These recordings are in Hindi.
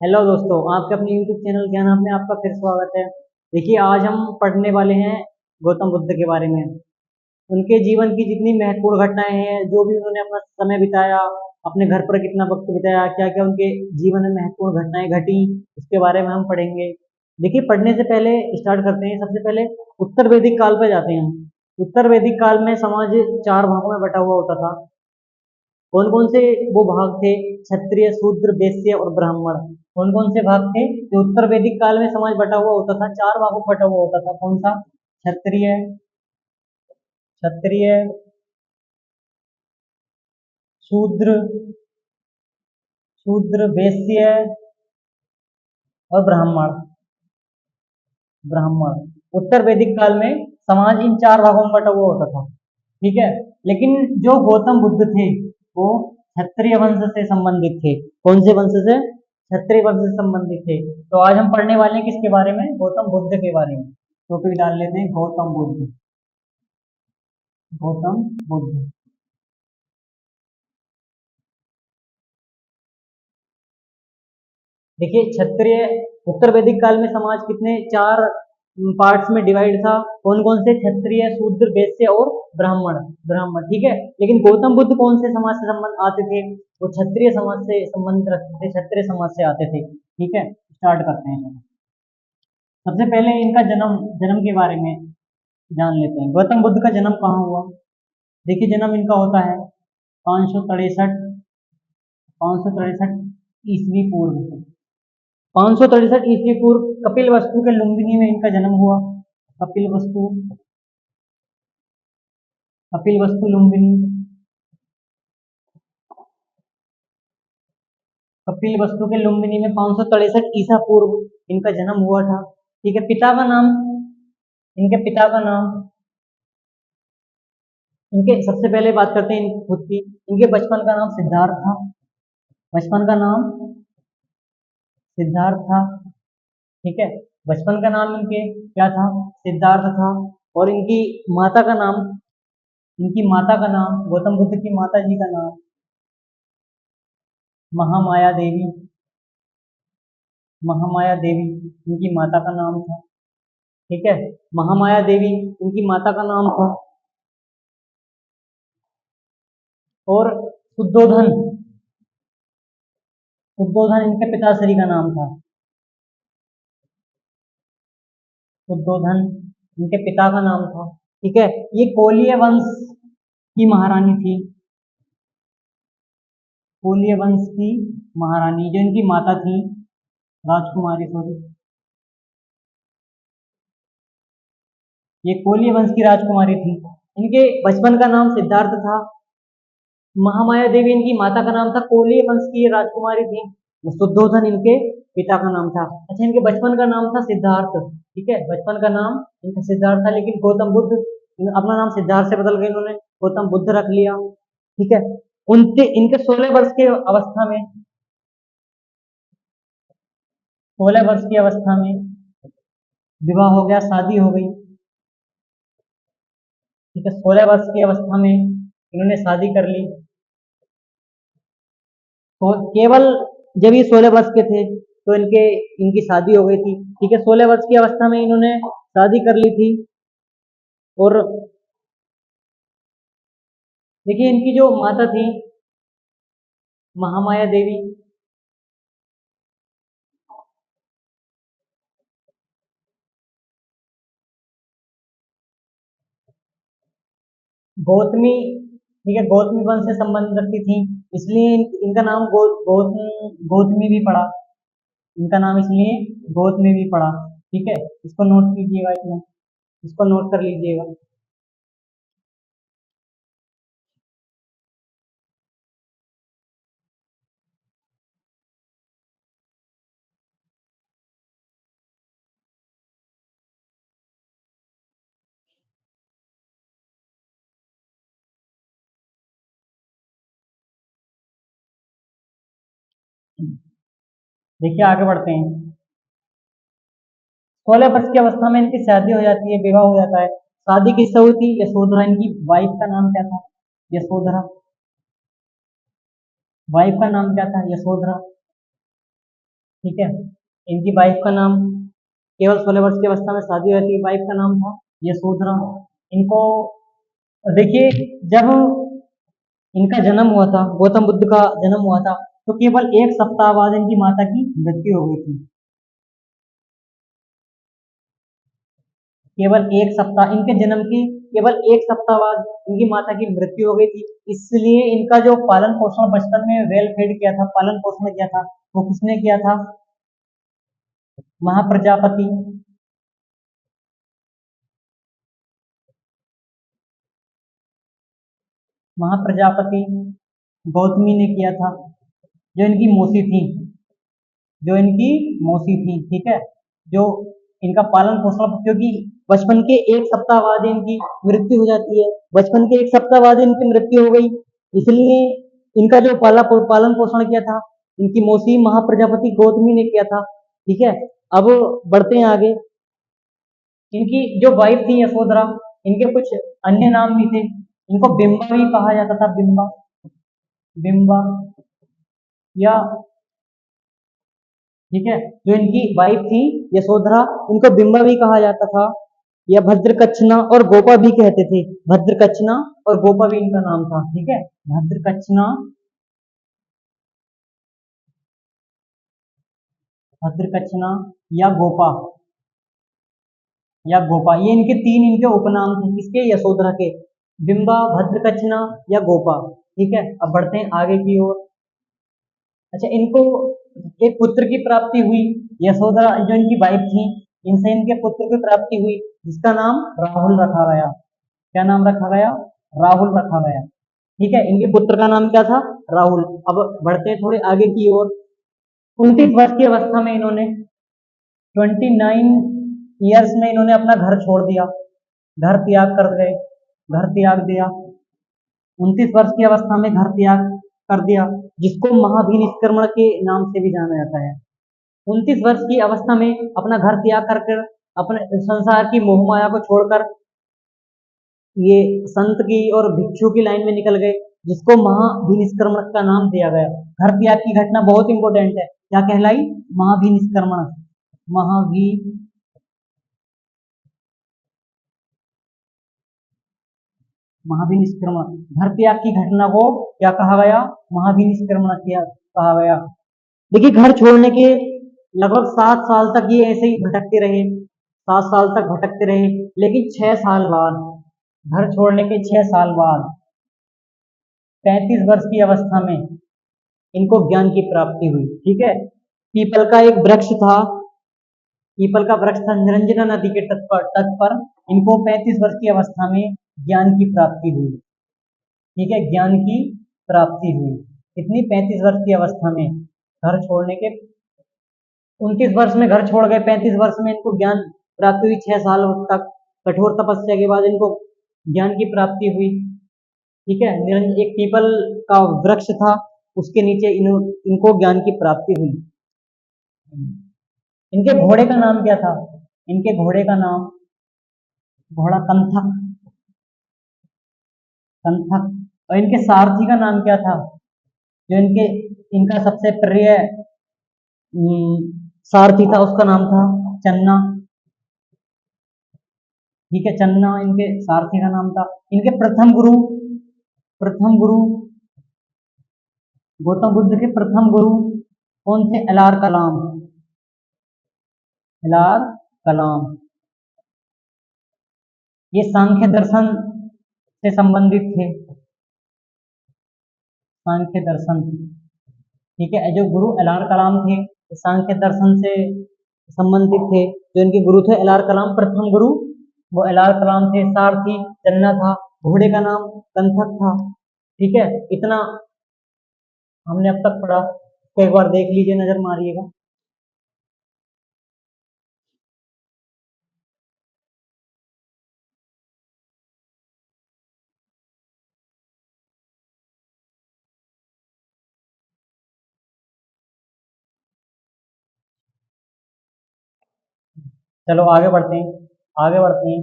हेलो दोस्तों, आपके अपने YouTube चैनल ज्ञान आप में आपका फिर स्वागत है। देखिए, आज हम पढ़ने वाले हैं गौतम बुद्ध के बारे में। उनके जीवन की जितनी महत्वपूर्ण घटनाएं हैं, जो भी उन्होंने अपना समय बिताया, अपने घर पर कितना वक्त बिताया, क्या क्या उनके जीवन में महत्वपूर्ण घटनाएं घटी, उसके बारे में हम पढ़ेंगे। देखिए, पढ़ने से पहले स्टार्ट करते हैं। सबसे पहले उत्तर वैदिक काल पे जाते हैं हम। उत्तर वैदिक काल में समाज चार भागों में बटा हुआ होता था। कौन कौन से वो भाग थे? क्षत्रिय, शूद्र, वैश्य और ब्राह्मण। कौन कौन से भाग थे? जो उत्तर वैदिक काल में समाज बटा हुआ होता था, चार भागों में बटा हुआ होता था। कौन सा? क्षत्रिय, क्षत्रिय, शूद्र, शूद्र, वैश्य और ब्राह्मण। ब्राह्मण। उत्तर वैदिक काल में समाज इन चार भागों में बटा हुआ होता था। ठीक है। लेकिन जो गौतम बुद्ध थे, वो क्षत्रिय वंश से संबंधित थे। कौन से वंश से? क्षत्रिय वंश से संबंधित थे। तो आज हम पढ़ने वाले हैं किसके बारे में? गौतम बुद्ध के बारे में। टॉपिक डाल लेते हैं, गौतम बुद्ध। गौतम बुद्ध। देखिए, क्षत्रिय, उत्तर वैदिक काल में समाज कितने चार पार्ट्स में डिवाइड था। कौन कौन से? क्षत्रिय, शूद्र, वैश्य और ब्राह्मण। ब्राह्मण, ठीक है। लेकिन गौतम बुद्ध कौन से समाज से संबंध आते थे? वो क्षत्रिय समाज से संबंध रखते थे, क्षत्रिय समाज से आते थे। ठीक है, स्टार्ट करते हैं। सबसे पहले इनका जन्म, जन्म के बारे में जान लेते हैं। गौतम बुद्ध का जन्म कहाँ हुआ? देखिए, जन्म इनका होता है 563, 563 ईस्वी पूर्व। 563 ईस्वी पूर्व कपिल वस्तु के लुम्बिनी में इनका जन्म हुआ। कपिल वस्तु, कपिल वस्तु लुम्बिनी। कपिल वस्तु के लुम्बिनी में 563 ईसा पूर्व इनका जन्म हुआ था। ठीक है। पिता का नाम, इनके पिता का नाम, इनके सबसे पहले बात करते हैं खुद की। इनके बचपन का नाम सिद्धार्थ था। बचपन का नाम सिद्धार्थ था। ठीक है। बचपन का नाम इनके क्या था? सिद्धार्थ था। और इनकी माता का नाम, इनकी माता का नाम, गौतम बुद्ध की माता जी का नाम महामाया देवी। महामाया देवी इनकी माता का नाम था। ठीक है। महामाया देवी इनकी माता का नाम था। और शुद्धोधन, शुद्धोधन इनके पिताश्री का नाम था। शुद्धोधन इनके पिता का नाम था। ठीक है। ये कोलीय वंश की महारानी थी। कोलीय वंश की महारानी, जो इनकी माता थी, राजकुमारी, सॉरी, ये कोलीय वंश की राजकुमारी थी। इनके बचपन का नाम सिद्धार्थ था। महामाया देवी इनकी माता का नाम था। कोलीय वंश की ये राजकुमारी थी। शुद्धोधन इनके पिता का नाम था। अच्छा, इनके बचपन का नाम था सिद्धार्थ। ठीक है, बचपन का नाम इनका सिद्धार्थ था। लेकिन गौतम बुद्ध अपना नाम सिद्धार्थ से बदल के इन्होंने गौतम बुद्ध रख लिया। ठीक है। उनके इनके 16 वर्ष के अवस्था में, 16 वर्ष की अवस्था में विवाह हो गया, शादी हो गई। ठीक है, 16 वर्ष की अवस्था में इन्होंने शादी कर ली। तो केवल जब ये 16 वर्ष के थे तो इनकी शादी हो गई थी। ठीक है, 16 वर्ष की अवस्था में इन्होंने शादी कर ली थी। और देखिए, इनकी जो माता थी, महामाया देवी, गौतमी, ठीक है, गौतमी वंश से संबंध रखती थी। इसलिए इनका नाम गौतमी भी पड़ा। इनका नाम इसलिए गौतमी भी पड़ा। ठीक है, इसको नोट कीजिएगा, इसमें इसको नोट कर लीजिएगा। देखिए, आगे बढ़ते हैं। 16 वर्ष की अवस्था में इनकी शादी हो जाती है, विवाह हो जाता है। शादी किससे हुई थी? यशोधरा। इनकी वाइफ का नाम क्या था? यशोधरा। वाइफ का नाम क्या था? यशोधरा। ठीक है। इनकी वाइफ का नाम, केवल 16 वर्ष की अवस्था में शादी हुई थी, वाइफ का नाम था यशोधरा। इनको देखिए, जब इनका जन्म हुआ था, गौतम बुद्ध का जन्म हुआ था, तो केवल एक सप्ताह बाद इनकी माता की मृत्यु हो गई थी। केवल एक सप्ताह, इनके जन्म के केवल एक सप्ताह बाद इनकी माता की मृत्यु हो गई थी। इसलिए इनका जो पालन पोषण बचपन में वेल फेड किया था, पालन पोषण किया था, वो किसने किया था? महाप्रजापति। महाप्रजापति गौतमी ने किया था, जो इनकी मौसी थी, जो इनकी मौसी थी। ठीक है। जो इनका पालन पोषण, क्योंकि बचपन के एक सप्ताह बाद इनकी मृत्यु हो जाती है, बचपन के एक सप्ताह बाद इनकी मृत्यु हो गई, इसलिए इनका जो पालन पोषण किया था, इनकी मौसी महाप्रजापति गौतमी ने किया था। ठीक है। अब बढ़ते हैं आगे। इनकी जो वाइफ थी यशोधरा, इनके कुछ अन्य नाम भी थे। इनको बिंबा भी कहा जाता था, बिंबा, बिंबा, या ठीक है। जो इनकी वाइफ थी यशोधरा, इनको बिंबा भी कहा जाता था, या भद्रकच्छना और गोपा भी कहते थे। भद्रकच्छना और गोपा भी इनका नाम था। ठीक है। भद्रकच्छना, भद्रकच्छना या गोपा, या गोपा, ये इनके तीन इनके उपनाम थे, किसके? यशोधरा के। बिंबा, भद्रकच्छना या गोपा। ठीक है। अब बढ़ते हैं आगे की ओर। अच्छा, इनको एक पुत्र की प्राप्ति हुई, यशोधरा जो इनकी वाइफ थी, इनसे इनके पुत्र की प्राप्ति हुई, जिसका नाम राहुल रखा गया। क्या नाम रखा गया? राहुल रखा गया। ठीक है। इनके पुत्र का नाम क्या था? राहुल। अब बढ़ते हैं थोड़े आगे की ओर। 29 वर्ष की अवस्था में इन्होंने, 29 ईयर्स में इन्होंने अपना घर छोड़ दिया, घर त्याग कर गए, घर त्याग दिया। 29 वर्ष की अवस्था में घर त्याग कर दिया, जिसको महाभिनिष्क्रमण के नाम से भी जाना जाता है। 29 वर्ष की अवस्था में अपना घर त्याग कर अपने संसार की मोह माया को छोड़कर ये संत की और भिक्षु की लाइन में निकल गए, जिसको महाभिनिष्क्रमण का नाम दिया गया। घर त्याग की घटना बहुत इंपॉर्टेंट है, क्या कहलाई? महाभिनिष्क्रमण। महाभि महाभिनिष्क्रमण, घर त्याग की घटना को क्या कहा गया? महाभिनिष्क्रमण किया कहा गया। देखिए, घर छोड़ने के लगभग 7 साल तक ये ऐसे ही भटकते रहे, 7 साल तक भटकते रहे, लेकिन 6 साल बाद, घर छोड़ने के 6 साल बाद, 35 वर्ष की अवस्था में इनको ज्ञान की प्राप्ति हुई। ठीक है। पीपल का एक वृक्ष था, पीपल का वृक्ष था निरंजना नदी के तट पर इनको 35 वर्ष की अवस्था में ज्ञान की प्राप्ति हुई। ठीक है। ज्ञान की प्राप्ति हुई कितनी? 35 वर्ष की अवस्था में, घर छोड़ने के 29 वर्ष में घर छोड़ गए, 35 वर्ष में इनको ज्ञान प्राप्ति हुई, 6 साल तक कठोर तपस्या के बाद इनको ज्ञान की प्राप्ति हुई। ठीक है। एक पीपल का वृक्ष था, उसके नीचे इनको ज्ञान की प्राप्ति हुई। इनके घोड़े का नाम क्या था? इनके घोड़े का नाम, घोड़ा कंथक, कंथक। और इनके सारथी का नाम क्या था? जो इनका सबसे प्रिय सारथी था, उसका नाम था चन्ना। ठीक है। चन्ना इनके सारथी का नाम था। इनके प्रथम गुरु, प्रथम गुरु, गौतम बुद्ध के प्रथम गुरु कौन थे? एलार कलाम, एलार कलाम। ये सांख्य दर्शन से संबंधित थे, सांख्य दर्शन। ठीक है। जो गुरु एलार कलाम थे, सांख्य दर्शन से संबंधित थे। जो इनके गुरु थे एलार कलाम, प्रथम गुरु वो एलार कलाम थे। सारथी चन्ना था, घोड़े का नाम कंथक था। ठीक है। इतना हमने अब तक पढ़ा, तो एक बार देख लीजिए, नजर मारिएगा। चलो आगे बढ़ते हैं, आगे बढ़ते हैं।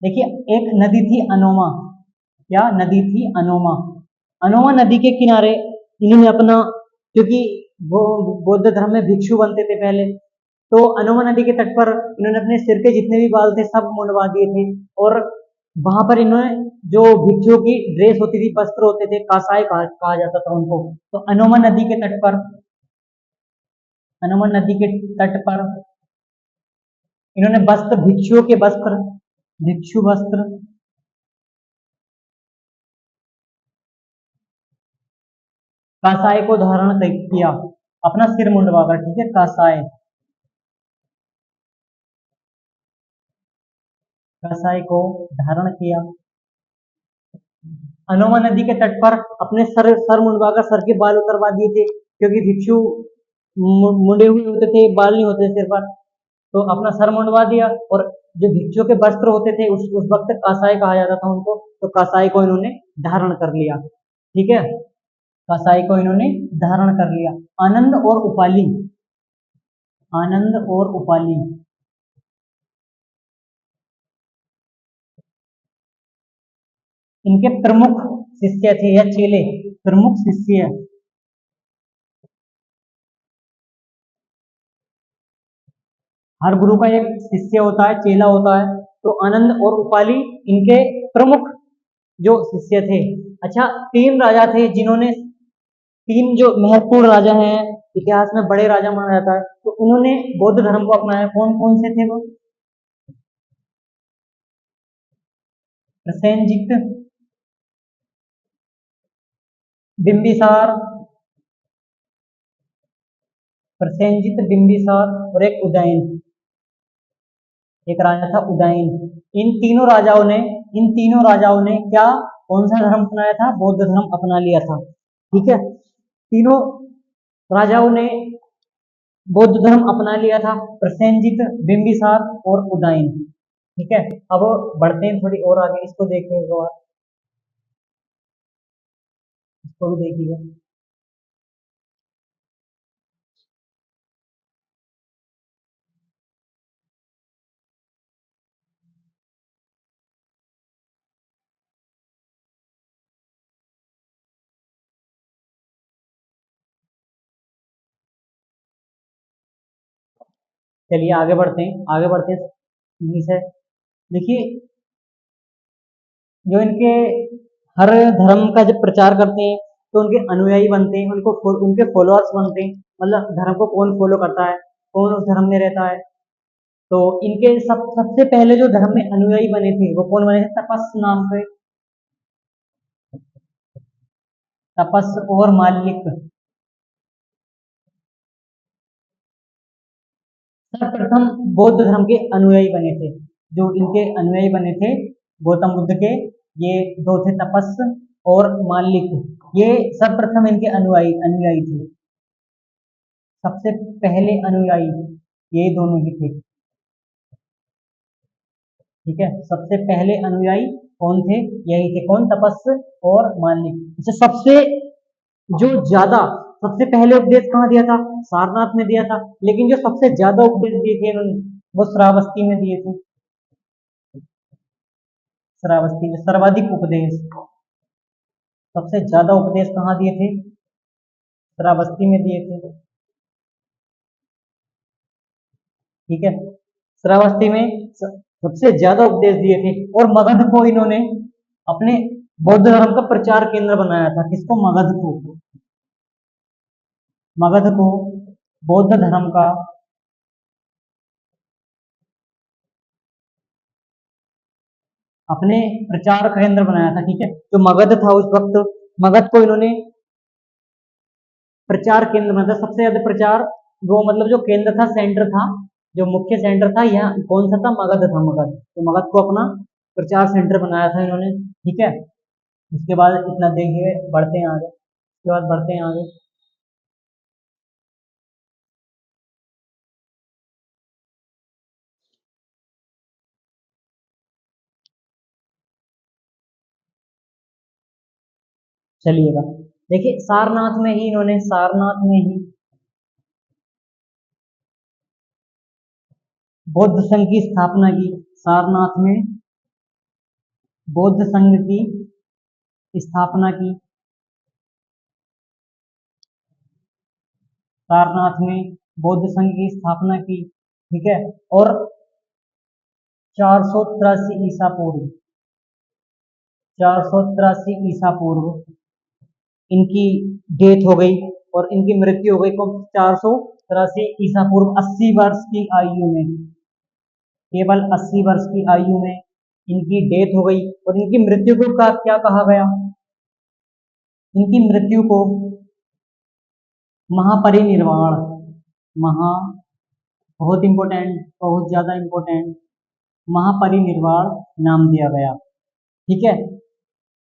देखिए, एक नदी थी अनोमा। क्या नदी थी? अनोमा। अनोमा नदी के किनारे इन्होंने अपना, क्योंकि वो बौद्ध धर्म में भिक्षु बनते थे पहले। तो अनोमा नदी के तट पर इन्होंने अपने सिर के जितने भी बाल थे सब मुंडवा दिए थे। और वहां पर इन्होंने जो भिक्षुओं की ड्रेस होती थी, वस्त्र होते थे, कासाई कहा जाता था उनको। तो अनोमा नदी के तट पर, अनोमा नदी के तट पर इन्होंने वस्त्र, भिक्षुओं के वस्त्र, भिक्षु वस्त्र, कासाई को धारण किया, अपना सिर मुंडवाकर, ठीक है, कासाई, कासाई को धारण किया। अनोमा नदी के तट पर अपने सर मुंडवाकर सर के बाल उतरवा दिए थे, क्योंकि भिक्षु मुंडे हुए होते थे, बाल नहीं होते सिर पर। तो अपना सर मुंडवा दिया। और जो भिक्षुओं के वस्त्र होते थे उस वक्त कासाई कहा जाता था उनको, तो कासाई को इन्होंने धारण कर लिया, ठीक है, कासाई को इन्होंने धारण कर लिया। आनंद और उपाली, आनंद और उपाली, इनके प्रमुख शिष्य थे या चेले, प्रमुख शिष्य। हर गुरु का एक शिष्य होता है, चेला होता है। तो आनंद और उपाली इनके प्रमुख जो शिष्य थे। अच्छा, तीन राजा थे जिन्होंने, तीन जो महत्वपूर्ण राजा हैं, इतिहास में बड़े राजा माना जाता है, तो उन्होंने बौद्ध धर्म को अपनाया। कौन कौन से थे वो? प्रसेनजित, बिंबिसार, प्रसेनजित, बिंबिसार और एक उदयन, एक राजा था उदयन। इन तीनों राजाओं ने, इन तीनों राजाओं ने क्या, कौन सा धर्म अपनाया था? बौद्ध धर्म अपना लिया था, ठीक है। तीनों राजाओं ने बौद्ध धर्म अपना लिया था, प्रसेनजित, बिंबिसार और उदयन, ठीक है। अब बढ़ते हैं थोड़ी और आगे, इसको देखिए एक बार, इसको भी देखिएगा। चलिए आगे बढ़ते हैं, आगे बढ़ते हैं, यहीं से देखिए, जो इनके हर धर्म का जब प्रचार करते हैं तो उनके अनुयायी बनते हैं, उनके फॉलोअर्स बनते हैं। मतलब धर्म को कौन फॉलो करता है, कौन उस धर्म में रहता है। तो इनके सबसे पहले जो धर्म में अनुयायी बने थे वो कौन बने थे? तपस नाम से, तपस और मालिक सर्वप्रथम बौद्ध धर्म के अनुयायी बने थे। जो इनके अनुयायी बने थे गौतम बुद्ध के, ये दो थे, तपस और मालिक। ये सर्वप्रथम इनके अनुयायी अनुयायी थे, सबसे पहले अनुयायी ये दोनों ही थे, ठीक है। सबसे पहले अनुयायी कौन थे? यही थे, कौन? तपस और मालिक। अच्छा, सबसे जो ज्यादा, सबसे पहले उपदेश कहाँ दिया था? सारनाथ में दिया था। लेकिन जो सबसे ज्यादा उपदेश दिए थे इन्होंने वो श्रावस्ती में दिए थे। श्रावस्ती में सर्वाधिक उपदेश, सबसे ज्यादा उपदेश कहाँ दिए थे? श्रावस्ती में दिए थे, ठीक है। श्रावस्ती में सबसे ज्यादा उपदेश दिए थे। और मगध को इन्होंने अपने बौद्ध धर्म का प्रचार केंद्र बनाया था। किसको? मगध को, मगध को बौद्ध धर्म का अपने प्रचार केंद्र बनाया था, ठीक है। जो मगध था उस वक्त, मगध को इन्होंने प्रचार केंद्र बनाया था, सबसे ज्यादा प्रचार, वो मतलब जो केंद्र था, सेंटर था, जो मुख्य सेंटर था यहाँ कौन सा था? मगध था, मगध। तो मगध को अपना प्रचार सेंटर बनाया था इन्होंने, ठीक है। उसके बाद इतना देखिए, बढ़ते हैं आगे, उसके बाद बढ़ते हैं आगे। चलिएगा, देखिए सारनाथ में ही इन्होंने, सारनाथ में ही बौद्ध संघ की स्थापना की। सारनाथ में बौद्ध संघ की स्थापना की, सारनाथ में बौद्ध संघ की स्थापना की। ठीक है। और 483 ईसा पूर्व, 483 ईसा पूर्व इनकी डेथ हो गई और इनकी मृत्यु हो गई कब? 483 ईसा पूर्व, 80 वर्ष की आयु में, केवल 80 वर्ष की आयु में इनकी डेथ हो गई। और इनकी मृत्यु को क्या कहा गया? इनकी मृत्यु को महापरिनिर्वाण, महा, बहुत इंपॉर्टेंट, बहुत ज्यादा इंपॉर्टेंट, महापरिनिर्वाण नाम दिया गया। ठीक है।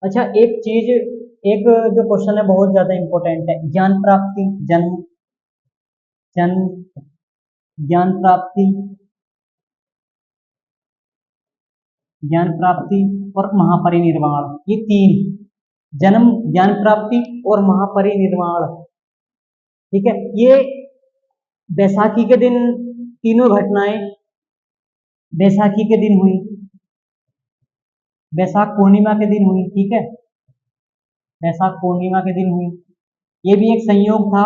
अच्छा, एक चीज, एक जो क्वेश्चन है बहुत ज्यादा इंपॉर्टेंट है, ज्ञान प्राप्ति, जन्म, जन्म, ज्ञान प्राप्ति, ज्ञान प्राप्ति और महापरिनिर्वाण, ये तीन, जन्म, ज्ञान प्राप्ति और महापरिनिर्वाण। ठीक है। ये बैसाखी के दिन, तीनों घटनाएं बैसाखी के दिन हुई, बैसाख पूर्णिमा के दिन हुई। ठीक है। बैसाख पूर्णिमा के दिन हुई। ये भी एक संयोग था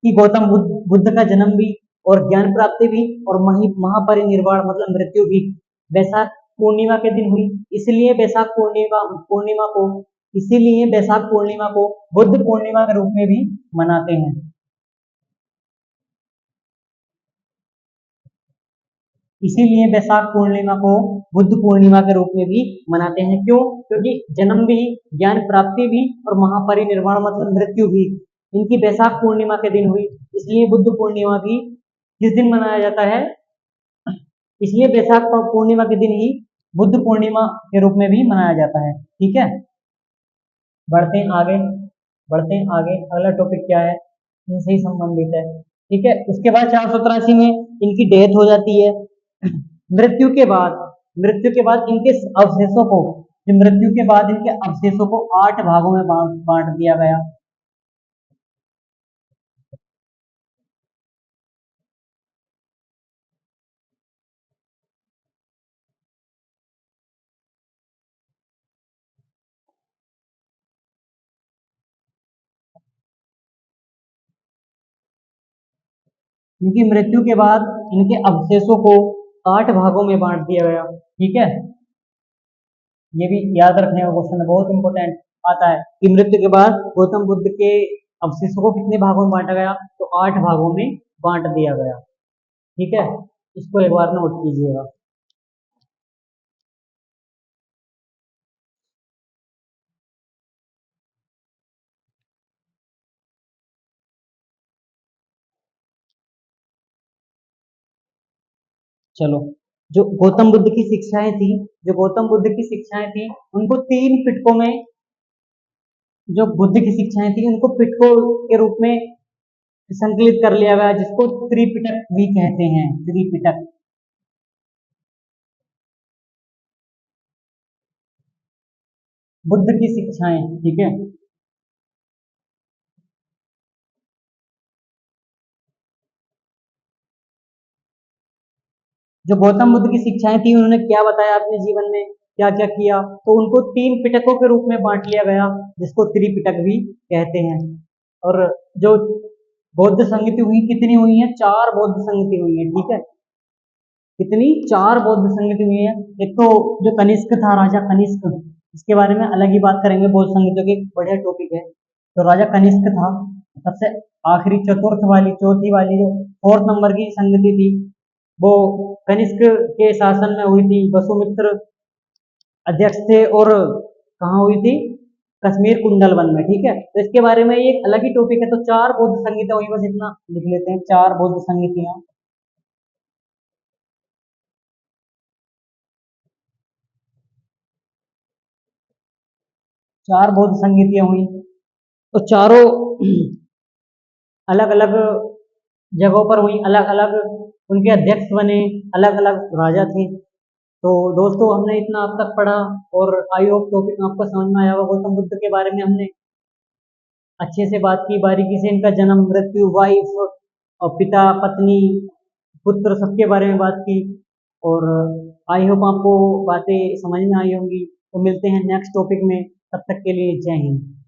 कि गौतम बुद्ध का जन्म भी और ज्ञान प्राप्ति भी और महापरिनिर्वाण मतलब मृत्यु भी बैसाख पूर्णिमा के दिन हुई। इसलिए बैसाख पूर्णिमा को इसीलिए बैसाख पूर्णिमा को बुद्ध पूर्णिमा के रूप में भी मनाते हैं। इसीलिए बैसाख पूर्णिमा को बुद्ध पूर्णिमा के रूप में भी मनाते हैं। क्यों? क्योंकि जन्म भी, ज्ञान प्राप्ति भी और महापरिनिर्वाण मतलब मृत्यु भी इनकी बैसाख पूर्णिमा के दिन हुई। इसलिए बुद्ध पूर्णिमा भी किस दिन मनाया जाता है? इसलिए बैसाख पूर्णिमा के दिन ही बुद्ध पूर्णिमा के रूप में भी मनाया जाता है। ठीक है। बढ़ते हैं आगे, बढ़ते हैं आगे। अगला टॉपिक क्या है? इनसे ही संबंधित है। ठीक है। उसके बाद 483 में इनकी डेथ हो जाती है। मृत्यु के बाद, मृत्यु के बाद इनके अवशेषों को, जो मृत्यु के बाद इनके अवशेषों को 8 भागों में बांट दिया गया। इनकी मृत्यु के बाद इनके अवशेषों को 8 भागों में बांट दिया गया। ठीक है। ये भी याद रखने का क्वेश्चन है, बहुत इंपॉर्टेंट आता है कि मृत्यु के बाद गौतम बुद्ध के अवशेषों को कितने भागों में बांटा गया? तो 8 भागों में बांट दिया गया। ठीक है। इसको एक बार नोट कीजिएगा। चलो, जो गौतम बुद्ध की शिक्षाएं थी, जो गौतम बुद्ध की शिक्षाएं थी उनको 3 पिटकों में, जो बुद्ध की शिक्षाएं थी उनको पिटकों के रूप में संकलित कर लिया गया, जिसको त्रिपिटक भी कहते हैं। त्रिपिटक, बुद्ध की शिक्षाएं। ठीक है। जो गौतम बुद्ध की शिक्षाएं थी उन्होंने क्या बताया अपने जीवन में, क्या क्या किया, तो उनको 3 पिटकों के रूप में बांट लिया गया, जिसको त्रिपिटक भी कहते हैं। और जो बौद्ध संगति हुई, कितनी हुई है? 4 बौद्ध संगति हुई है। ठीक है। कितनी? 4 बौद्ध संगति हुई है। एक तो जो कनिष्क था, राजा कनिष्क, इसके बारे में अलग ही बात करेंगे, बौद्ध संगतियों की बढ़िया टॉपिक है। तो राजा कनिष्क था, सबसे आखिरी चतुर्थ वाली, चौथी वाली, जो 4th नंबर की संगति थी, वो कनिष्क के शासन में हुई थी। वसुमित्र अध्यक्ष थे और कहाँ हुई थी? कश्मीर कुंडल वन में। ठीक है। तो इसके बारे में ये एक अलग ही टॉपिक है। तो 4 बौद्ध संगीतियां हुई, बस इतना लिख लेते हैं, 4 बौद्ध संगीतियां, 4 बौद्ध संगीतियां हुई। तो चारों अलग अलग जगहों पर हुई, अलग अलग उनके अध्यक्ष बने, अलग अलग राजा थे। तो दोस्तों, हमने इतना अब तक पढ़ा और आई होप टॉपिक आपको समझ में आया होगा। गौतम बुद्ध के बारे में हमने अच्छे से बात की, बारीकी से इनका जन्म, मृत्यु, वाइफ और पिता, पत्नी, पुत्र, सबके बारे में बात की। और आई होप आपको बातें समझ में आई होंगी। तो मिलते हैं नेक्स्ट टॉपिक में, तब तक के लिए जय हिंद।